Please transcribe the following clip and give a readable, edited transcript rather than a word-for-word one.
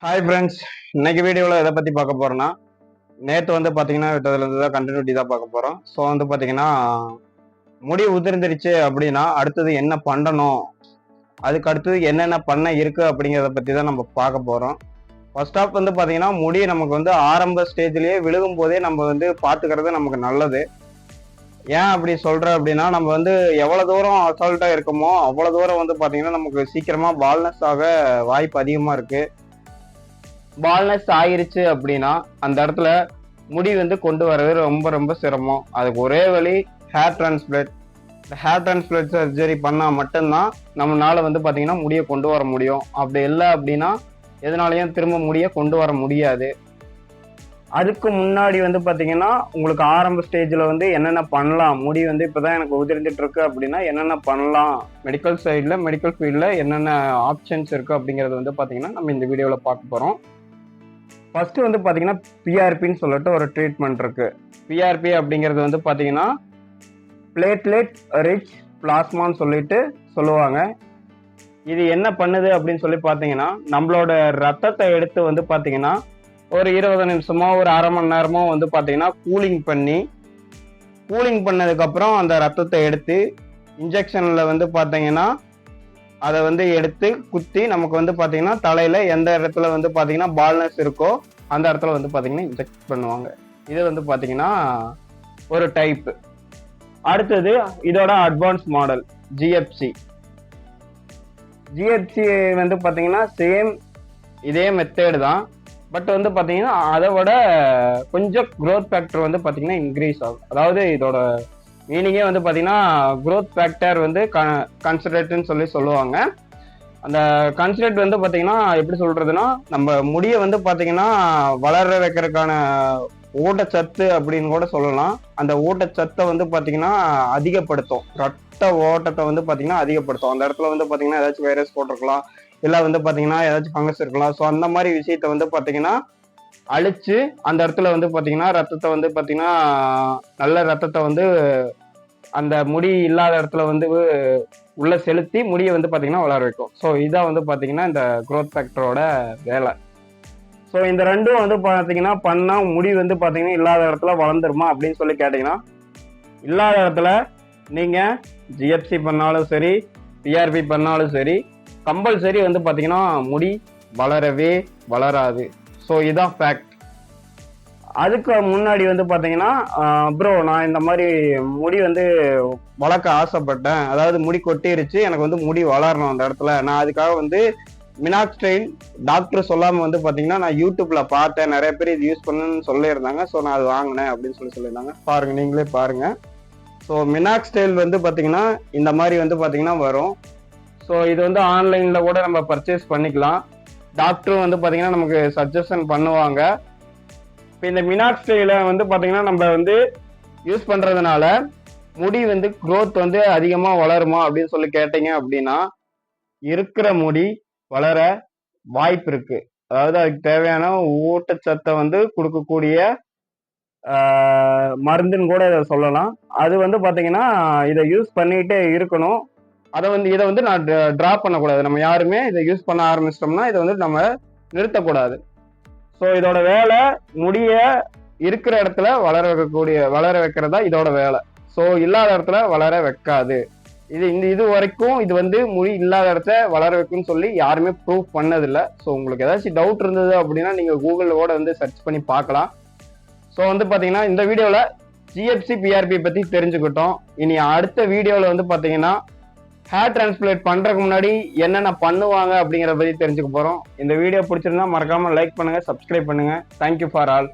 Hi friends, இன்னைக்கு வீடியோவில் எதை பற்றி பார்க்க போகிறோன்னா, நேற்று வந்து பார்த்தீங்கன்னா விட்டதுலேருந்து தான் கண்டினியூட்டி தான் பார்க்க போகிறோம். ஸோ வந்து பார்த்தீங்கன்னா முடி உதிர்ந்துருச்சு அப்படின்னா அடுத்தது என்ன பண்ணணும், அதுக்கு அடுத்தது என்னென்ன பண்ண இருக்கு அப்படிங்கிறத பற்றி தான் நம்ம பார்க்க போகிறோம். ஃபர்ஸ்ட் ஆஃப் வந்து பார்த்தீங்கன்னா முடி நமக்கு வந்து ஆரம்ப ஸ்டேஜ்லேயே விழுகும் போதே நம்ம வந்து பார்த்துக்கிறது நமக்கு நல்லது. ஏன் அப்படி சொல்கிறேன் அப்படின்னா, நம்ம வந்து எவ்வளோ தூரம் அசால்ட்டாக இருக்கோமோ அவ்வளோ தூரம் வந்து பார்த்தீங்கன்னா நமக்கு சீக்கிரமாக பால்னஸ் ஆக வாய்ப்பு அதிகமாக இருக்குது. பால்னஸ் ஆயிருச்சு அப்படின்னா அந்த இடத்துல முடி வந்து கொண்டு வர்றது ரொம்ப ரொம்ப சிரமம். அதுக்கு ஒரே வழி ஹேர் டிரான்ஸ்பிளேட். இந்த ஹேர் டிரான்ஸ்பிளேட் சர்ஜரி பண்ணால் மட்டும்தான் நம்மளால வந்து பார்த்தீங்கன்னா முடியை கொண்டு வர முடியும். அப்படி இல்லை அப்படின்னா எதனாலையும் திரும்ப முடியை கொண்டு வர முடியாது. அதுக்கு முன்னாடி வந்து பார்த்தீங்கன்னா உங்களுக்கு ஆரம்ப ஸ்டேஜில் வந்து என்னென்ன பண்ணலாம், முடி வந்து இப்போ தான் எனக்கு உதிர்ந்துட்டு இருக்கு அப்படின்னா என்னென்ன பண்ணலாம், மெடிக்கல் சைடில் மெடிக்கல் ஃபீல்டில் என்னென்ன ஆப்ஷன்ஸ் இருக்குது அப்படிங்கிறது வந்து பார்த்தீங்கன்னா நம்ம இந்த வீடியோவில் பார்க்க போகிறோம். ஃபர்ஸ்ட் வந்து பார்த்தீங்கன்னா பிஆர்பின்னு சொல்லிட்டு ஒரு ட்ரீட்மெண்ட் இருக்கு. பிஆர்பி அப்படிங்கிறது வந்து பார்த்தீங்கன்னா பிளேட்லெட் ரிச் பிளாஸ்மான்னு சொல்லிட்டு சொல்லுவாங்க. இது என்ன பண்ணுது அப்படின்னு சொல்லி பார்த்தீங்கன்னா நம்மளோட ரத்தத்தை எடுத்து வந்து பார்த்தீங்கன்னா ஒரு 20 நிமிஷமோ ஒரு அரை மணி நேரமோ வந்து பார்த்தீங்கன்னா கூலிங் பண்ணதுக்கப்புறம் அந்த ரத்தத்தை எடுத்து இன்ஜெக்ஷனில் வந்து பார்த்தீங்கன்னா அதை வந்து எடுத்து குத்தி நமக்கு வந்து பார்த்தீங்கன்னா தலையில எந்த இடத்துல வந்து பார்த்தீங்கன்னா பால்னஸ் இருக்கோ அந்த இடத்துல வந்து பார்த்தீங்கன்னா இன்ஜெக்ட் பண்ணுவாங்க. இது வந்து பார்த்தீங்கன்னா ஒரு டைப். அடுத்தது இதோட அட்வான்ஸ் மாடல் ஜிஎஃப்சி. ஜிஎஃப்சி வந்து பார்த்தீங்கன்னா சேம் இதே மெத்தேடு தான். பட் வந்து பார்த்தீங்கன்னா அதை விட கொஞ்சம் க்ரோத் ஃபேக்டர் வந்து பார்த்தீங்கன்னா இன்க்ரீஸ் ஆகும். அதாவது இதோட மீனிங்கே வந்து பார்த்தீங்கன்னா க்ரோத் ஃபேக்டர் வந்து கன்சிடரேட்னு சொல்லி சொல்லுவாங்க. அந்த கன்சிடரேட் வந்து பார்த்தீங்கன்னா எப்படி சொல்றதுன்னா, நம்ம முடியை வந்து பார்த்தீங்கன்னா வளர வைக்கிறதுக்கான ஊட்டச்சத்து அப்படின்னு கூட சொல்லலாம். அந்த ஊட்டச்சத்தை வந்து பார்த்தீங்கன்னா அதிகப்படுத்தும். ரத்த ஓட்டத்தை வந்து பார்த்தீங்கன்னா அதிகப்படுத்தும். அந்த இடத்துல வந்து பார்த்தீங்கன்னா ஏதாச்சும் வைரஸ் போட்டிருக்கலாம், இல்லை வந்து பார்த்தீங்கன்னா ஏதாச்சும் ஃபங்கஸ் இருக்கலாம். ஸோ அந்த மாதிரி விஷயத்த வந்து பார்த்தீங்கன்னா அழிச்சு அந்த இடத்துல வந்து பார்த்தீங்கன்னா ரத்தத்தை வந்து பார்த்தீங்கன்னா நல்ல ரத்தத்தை வந்து அந்த முடி இல்லாத இடத்துல வந்து உள்ள செலுத்தி முடியை வந்து பார்த்தீங்கன்னா வளர வைக்கும். ஸோ இதான் வந்து பார்த்தீங்கன்னா இந்த க்ரோத் ஃபேக்டரோட வேலை. ஸோ இந்த ரெண்டும் வந்து பார்த்தீங்கன்னா பண்ணால் முடி வந்து பார்த்தீங்கன்னா இல்லாத இடத்துல வளர்ந்துருமா அப்படின்னு சொல்லி கேட்டிங்கன்னா, இல்லாத இடத்துல நீங்கள் ஜிஎஃப்சி பண்ணாலும் சரி பிஆர்பி பண்ணாலும் சரி கம்பல்சரி வந்து பார்த்தீங்கன்னா முடி வளரவே வளராது. ஸோ இதுதான் ஃபேக்ட். அதுக்கு முன்னாடி வந்து பார்த்தீங்கன்னா ப்ரோ நான் இந்த மாதிரி முடி வந்து வளர்க்க ஆசைப்பட்டேன், அதாவது முடி கொட்டிருச்சு, எனக்கு வந்து முடி வளரணும் அந்த இடத்துல, நான் அதுக்காக வந்து மினாக்ஸ்டைல் டாக்டர் சொல்லாமல் வந்து பார்த்தீங்கன்னா நான் யூடியூப்ல பார்த்தேன், நிறைய பேர் இது யூஸ் பண்ணுன்னு சொல்லியிருந்தாங்க. ஸோ நான் அது வாங்கினேன் அப்படின்னு சொல்லியிருந்தாங்க. பாருங்க, நீங்களே பாருங்க. ஸோ மினாக்ஸ்டைல் வந்து பார்த்தீங்கன்னா இந்த மாதிரி வந்து பார்த்தீங்கன்னா வரும். ஸோ இது வந்து ஆன்லைனில் கூட நம்ம பர்ச்சேஸ் பண்ணிக்கலாம். டாக்டரும் வந்து பார்த்தீங்கன்னா நமக்கு சஜஷன் பண்ணுவாங்க. இப்போ இந்த மினாக்ஸ்டைல வந்து பார்த்தீங்கன்னா நம்ம வந்து யூஸ் பண்ணுறதுனால முடி வந்து க்ரோத் வந்து அதிகமாக வளருமா அப்படின்னு சொல்லி கேட்டீங்க அப்படின்னா, இருக்கிற முடி வளர வாய்ப்பு இருக்கு. அதாவது அதுக்கு தேவையான ஊட்டச்சத்தை வந்து கொடுக்கக்கூடிய மருந்துன்னு கூட இதை சொல்லலாம். அது வந்து பார்த்தீங்கன்னா இதை யூஸ் பண்ணிகிட்டே இருக்கணும். இதை வந்து நான் ட்ராப் பண்ணக்கூடாது. நம்ம யாருமே இதை யூஸ் பண்ண ஆரம்பிச்சிட்டோம்னா இதை வந்து நம்ம நிறுத்தக்கூடாது. ஸோ இதோட வேலை முடிய இருக்கிற இடத்துல வளர வைக்கிறதா இதோட வேலை. ஸோ இல்லாத இடத்துல வளர வைக்காது. இது வரைக்கும் இது வந்து முடி இல்லாத இடத்துல வளர வைக்கும்னு சொல்லி யாருமே ப்ரூவ் பண்ணதில்லை. ஸோ உங்களுக்கு ஏதாச்சும் டவுட் இருந்தது அப்படின்னா நீங்கள் கூகுளோட வந்து சர்ச் பண்ணி பார்க்கலாம். ஸோ வந்து பார்த்தீங்கன்னா இந்த வீடியோவில் ஜிஎஃப்சி பிஆர்பி பற்றி தெரிஞ்சுக்கிட்டோம். இனி அடுத்த வீடியோவில் வந்து பார்த்தீங்கன்னா ஹேர் டிரான்ஸ்பிளேட் பண்றதுக்கு முன்னாடி என்னென்ன பண்ணுவாங்க அப்படிங்கிறத பத்தி தெரிஞ்சுக்க போறோம். இந்த வீடியோ பிடிச்சிருந்தா மறக்காம லைக் பண்ணுங்க, சப்ஸ்கிரைப் பண்ணுங்க. Thank you for all.